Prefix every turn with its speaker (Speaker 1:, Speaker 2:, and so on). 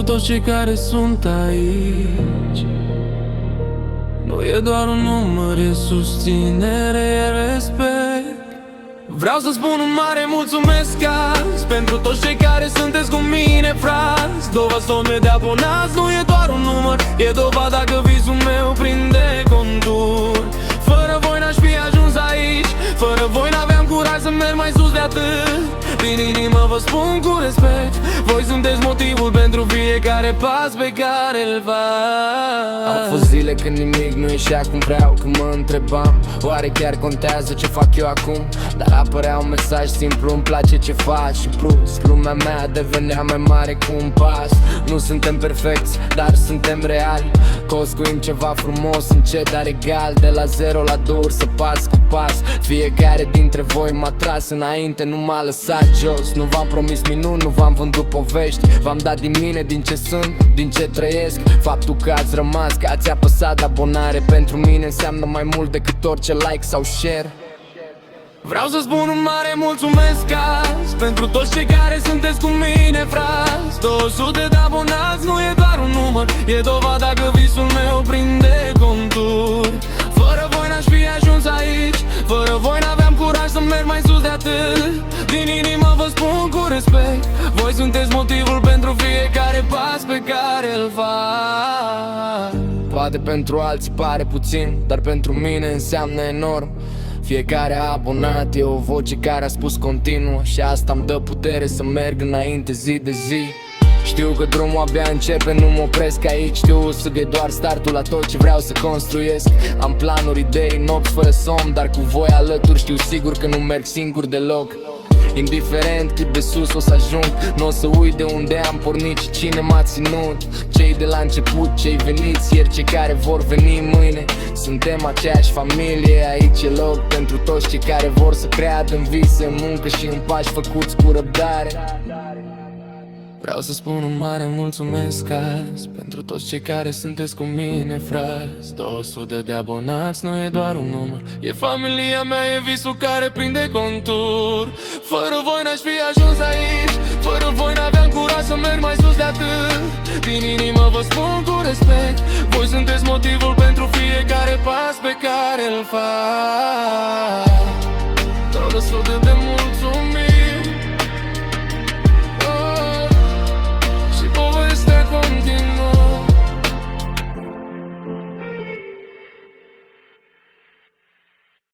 Speaker 1: toți cei care sunt aici. Nu e doar un număr, e susținere, e respect. Vreau să spun un mare mulțumesc azi pentru toți cei care sunteți cu mine, frați. 200.000 de abonați nu e doar un număr, e dovada că visul meu prinde contur. Fără voi n-aș fi ajuns aici, fără voi n-aveam curaj să merg mai sus de atât. Din inimă vă spun cu respect, voi sunteți motivul pentru fiecare pas pe care îl fac.
Speaker 2: Au fost zile când nimic nu ieșea cum vreau, când mă întrebam oare chiar contează ce fac eu acum. Dar apărea un mesaj simplu, îmi place ce faci. Și plus, lumea mea devenea mai mare cu un pas. Nu suntem perfecți, dar suntem reali. Construim ceva frumos, încet, dar egal. De la 0 la 2 să pas cu pas. Fiecare dintre voi m-a tras înainte, nu m-a lăsat jos. Nu v-am promis minuni, nu v-am vândut povești. V-am dat din mine, din ce sunt, din ce trăiesc. Faptul că ați rămas, că ați apăsat de abonare, pentru mine înseamnă mai mult decât orice like sau share.
Speaker 1: Vreau să spun un mare mulțumesc azi pentru toți cei care sunteți cu mine, frați. 200 de abonați nu e doar un număr, e dovada că visul meu prinde contur. Fără voi n-aș fi ajuns aici, fără voi n-aveam curaj să merg mai sus de atât. Din inimă vă spun cu respect, voi sunteți motivul pentru fiecare pas pe care îl fac.
Speaker 2: Poate pentru alții pare puțin, dar pentru mine înseamnă enorm. Fiecare abonat e o voce care a spus continuu, și asta îmi dă putere să merg înainte zi de zi. Știu că drumul abia începe, nu mă opresc aici. Știu să e doar startul la tot ce vreau să construiesc. Am planuri, idei, nopți fără somn, dar cu voi alături știu sigur că nu merg singur deloc. Indiferent cât de sus o să ajung, n-o să uit de unde am pornit și cine m-a ținut. Cei de la început, cei veniți ieri, cei care vor veni mâine. Suntem aceeași familie, aici e loc pentru toți cei care vor să creadă în vise, în muncă și în pași făcuți cu răbdare.
Speaker 1: Vreau să spun un mare mulțumesc azi pentru toți cei care sunteți cu mine, frați. 200 de abonați nu e doar un număr, e familia mea, e visul care prinde contur. Fără voi n-aș fi ajuns aici, fără voi n-aveam curaj să merg mai sus de atât. Din inimă vă spun cu respect, voi sunteți motivul pentru fiecare pas pe care îl fac. 200 de